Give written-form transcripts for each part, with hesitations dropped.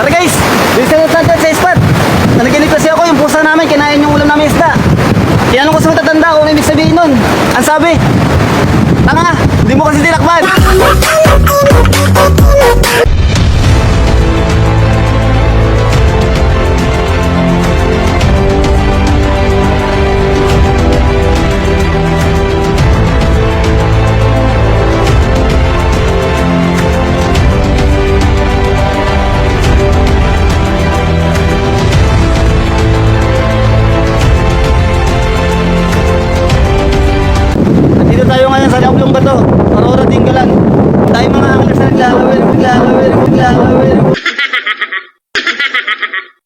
Tara guys, bilisan natin sa spot. Nanaginip kasi ako, yung pusa namin, kinain yung ulam namin isda. Tinanong ko sa matatanda kung ano ibig sabihin nun. Ang sabi, tanga, hindi mo kasi tinakban. Dito tayo ngayon sa Jablong Bato, Aurora Tinggalan. Tayo mga anglers na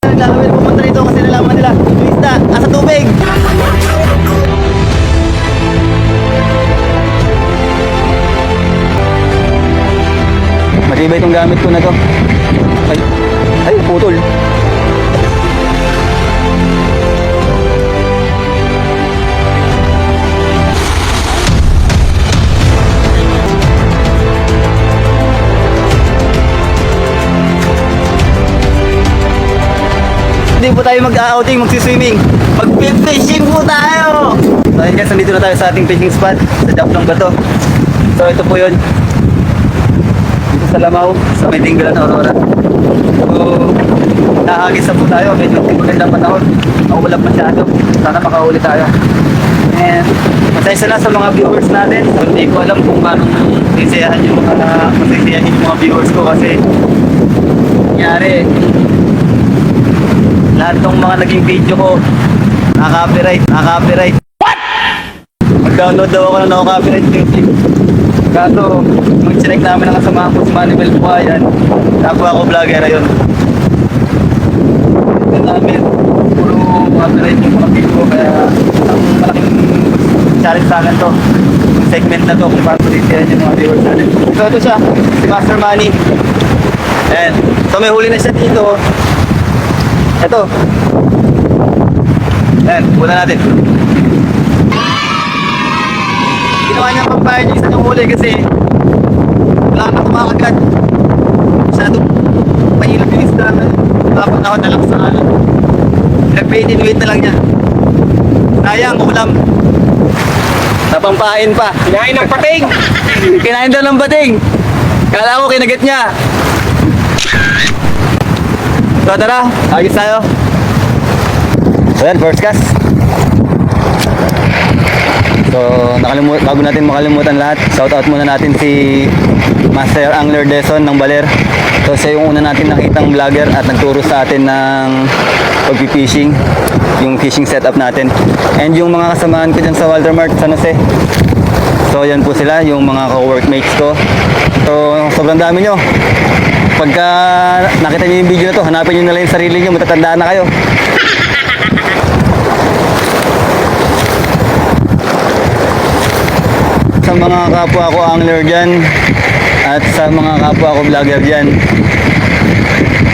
naglalawin, pumunta dito kasi nalaman nila, yung isda, nasa tubig. Matibay itong gamit ko na to. Ay, putol. Hindi po tayo mag-outing, magsiswimming. Mag-fishing po tayo! So ayun guys, nandito na tayo sa ating fishing spot sa Jablong Bato. So ito po yun. Dito sa Lamau, sa may Tinggalan, Aurora. So nahagis na po tayo. Medyo magandang panahon. Mauulap masyado. Sana makahuli tayo. And masaya na sa mga viewers natin. So hindi ko alam kung paano masisiyahan yung mga viewers ko kasi nangyari lahat ng mga naging video ko naka-copyright. What? Mag-download daw ako na naka-copyright music. Kaso, mag-check namin ang kasama ko si Manuel Buhayan. Kapwa ako vlogger na yun. Ito namin, puro copyright yung mga video ko. Kaya, ang malaking challenge sa akin to. Yung segment na to kung paano sisiyahan yung mga viewers natin. So, ito siya, si Master Manny. And, so may huli na siya dito. Ito. Ayan, muna natin. Ginawa niya pampayad yung isa niyong huli kasi wala na kumakagat. Masyadong mahilap yung isda. Dapat ako na lang sa nag-bait in wait na lang niya. Sayang, ulam. Napampain pa. Kinain ng pating. Kinain daw ng bating. Kala ko kinagat niya. So tara, agis tayo. So yan, first cast. So bago natin makalimutan lahat, shout out muna natin si Master Angler Deson ng Baler. So siya yung una natin nakitang vlogger at nagturo sa atin ng pag-fishing, yung fishing setup natin. And yung mga kasamahan ko dyan sa Walter Mart, San Jose. So yan po sila, yung mga co-workmates ko. So sobrang dami nyo. Pagka nakita niyo yung video na to, hanapin niyo na lang yung sarili niyo, matatandaan na kayo. Sa mga kapwa ko angler dyan, at sa mga kapwa ko vlogger dyan,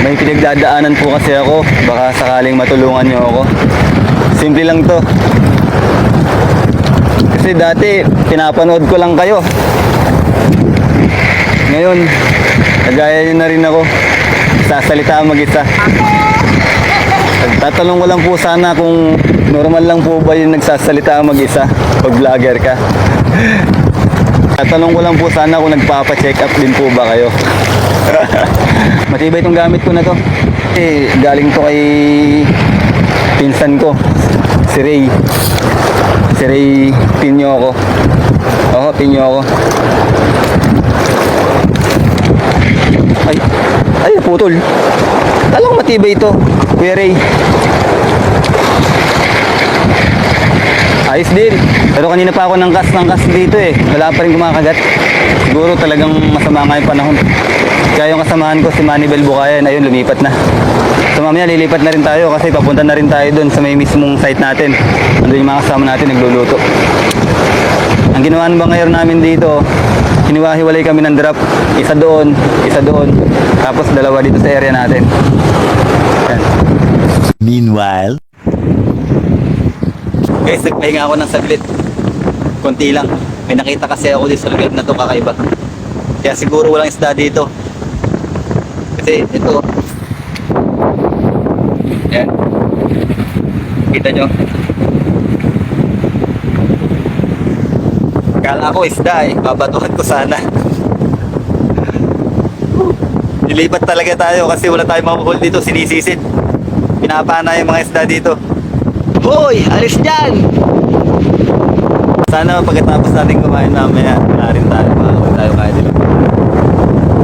may pinagdadaanan po kasi ako, baka sakaling matulungan niyo ako. Simple lang to. Kasi dati, pinapanood ko lang kayo. Ngayon, nagaya nyo na rin ako. Sasalita mag-isa. Tatanong ko lang po sana kung normal lang po ba yung nagsasalita mag-isa pag vlogger ka. Tatanong ko lang po sana kung nagpapa-check up din po ba kayo. Matibay itong gamit ko na to. Galing to kay pinsan ko, si Ray. Si Ray Pinyoko. Oo, Pinyoko. Ay, putol. Talang matibay ito, Kuya Ray. Ayos din. Pero kanina pa ako ng kas dito eh. Wala pa rin kumakagat. Siguro talagang masama nga yung panahon. Kaya yung kasamahan ko, si Manibel Bukayan, ayun, lumipat na. So mamaya lilipat na rin tayo kasi papunta na rin tayo doon sa may mismong site natin. Andun yung mga kasama natin nagluluto. Ang ginawa ba ngayon namin dito, hiniwa-hiwalay kami ng drop. Isa doon, tapos dalawa dito sa area natin. Yan. Meanwhile, guys, nagpahinga ako ng saglit. Konti lang. May nakita kasi ako dito sa lugar na to kakaiba. Kaya siguro walang isda dito. Kasi ito, Yan. Kita nyo. Kala ko isda eh. Babatuhan ko sana. Nilipat talaga tayo kasi wala tayong makuhul dito. Sinisisid. Pinapana yung mga isda dito. Hoy! Alis dyan! Sana pagkatapos natin kumain mamaya, wala rin tayo. Makakul tayo kahit ilang.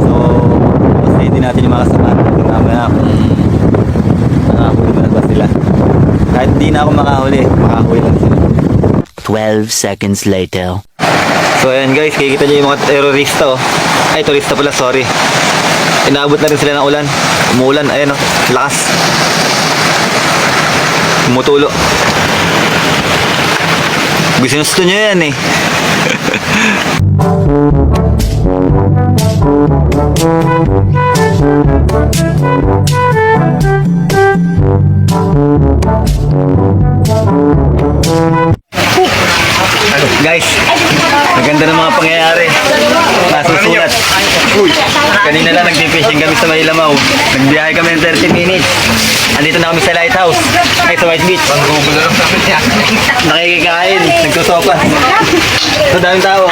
So, kasi hindi natin yung mga kasama natin mamaya kung nakahuli ba na ba sila. Kahit hindi na ako makahuli, makahuli lang sila. 12 seconds later. So ayan guys, kikita nyo yung mga terorista oh. Ay, turista pala, sorry. Inaabot na rin sila ng ulan. Umuulan, ayan oh, lakas. Tumutulo. Gusto nyo yan eh. Guys, maganda ng mga pangyayari. Nasusulat. Kanina lang nag-fishing kami sa Maylamaw. Nagbiyahe kami ng 30 minutes. Andito na kami sa lighthouse. Ay, sa White Beach. Nakikikain. Nagsusopas. So, daming tao.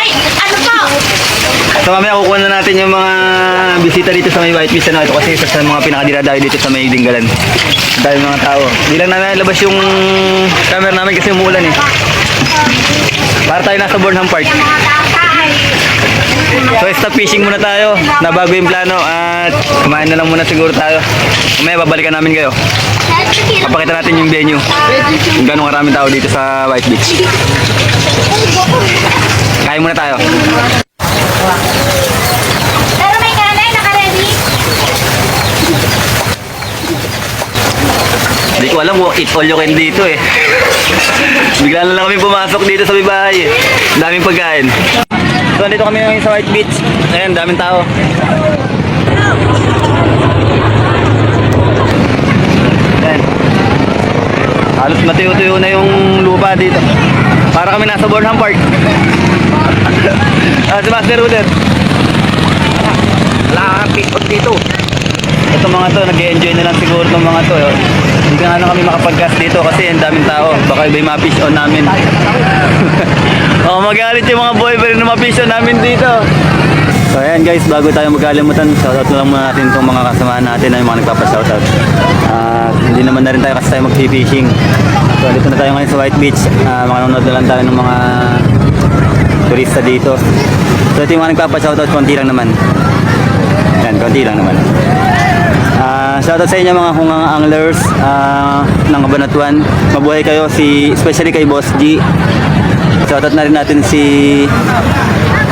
So, mamaya kukuha na natin yung mga bisita dito sa may White Beach. Ano, ito kasi isa sa mga pinakadira-dayo dito sa may Dinggalan. Daming mga tao. Di lang namin labas yung camera namin kasi umuulan eh. Para tayo nasa Burnham Park. So stop fishing muna tayo. Nabago yung plano at kumain na lang muna siguro tayo. Mamaya babalikan namin kayo. Papakita natin yung venue. Kung gano'ng karaming tao dito sa White Beach. Kain muna tayo. Pero may kanay, naka-ready? Hindi ko alam kung eat all you can dito eh. Bigla na lang kami pumasok dito sa may bahay eh. Daming pagkain. So dito kami ngayon sa White Beach. Ayan, daming tao. Ayan. Halos matuyo-tuyo na yung lupa dito. Para kami nasa Burnham Park. Si Master Ruder. Wala kang pikot dito. Ito mga to, nag-enjoy na lang siguro itong mga to. Hindi nga na kami makapag-cast dito kasi ang daming tao. Baka iba yung ma-fish on namin. Magalit yung mga boyfriend na ma-fish on namin dito. So ayan guys, bago tayo magkalimutan, shoutout na lang muna natin itong mga kasamahan natin na yung mga nagpapa-shoutout. Hindi naman na rin tayo kasi tayo mag-fishing. So dito na tayo ngayon sa White Beach. Makanonood na lang tayo ng mga turista dito. So ito yung mga nagpapa-shoutout, konti lang naman. Yan, konti lang naman. Shoutout sa inyo mga hungang anglers ng Cabanatuan. Mabuhay kayo, especially kay Boss G. Shoutout na rin natin si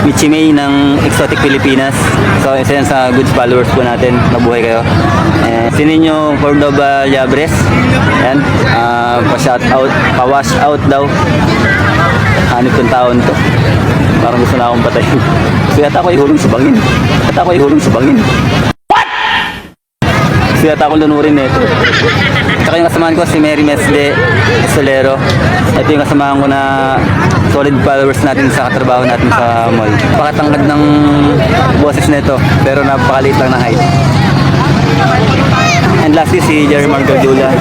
Michi May ng Exotic Pilipinas. So isa yan sa good followers po natin. Mabuhay kayo. Sininyo Cordoba Llabres. Yan. Pa-shoutout, pa-wash out daw. Hanip kong taon to. Parang gusto na akong patayin. So yata ako ihulong sa bangin. So yata akong lunurin nito. Saka yung kasamahan ko si Mary Mesle Solero. Ito yung kasamahan ko na solid followers natin sa katrabaho natin sa mall. Pakatangkad ng boses nito pero napakaliit lang ng height. And lastly si Jeremy Gardula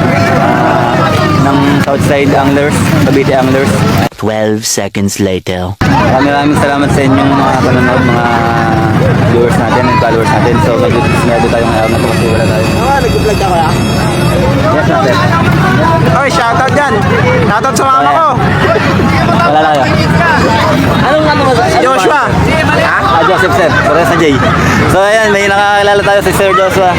ng Southside Anglers, Cavite Anglers. 12 seconds later. Maraming salamat sa inyong mga panonood, mga viewers natin and followers natin. So mag-dismayado tayo ngayon na kasi wala tayo. Nag-vlog ako ya? Yes, Master. Oy, shoutout dyan! Shoutout sa mama ko! Wala tayo. Anong ano mo? Joshua! Joseph Sir. Sorry sa Jay. So ayan, may nakakilala tayo si Sir Joshua.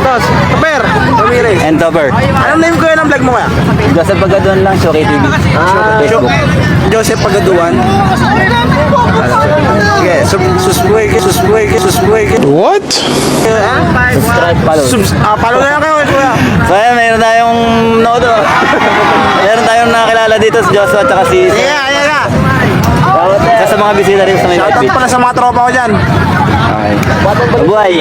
Tos, Topper! Ramirez! And Topper. Anong name ko yun ang vlog mo kaya? Joseph Pagaduan lang, Showkey TV. Facebook. Joseph Pagaduan. Sige, susbuhay. What? Subscribe, follow. Follow na lang kayo, kuya. So ayan, mayroon tayong nodo. Mayroon tayong nakakilala dito si Joshua at saka si Sir. Ayan na. Isa sa mga bisita rin sa may White Shoutout Beach. pala sa mga tropa ko dyan. Okay. Mabuhay.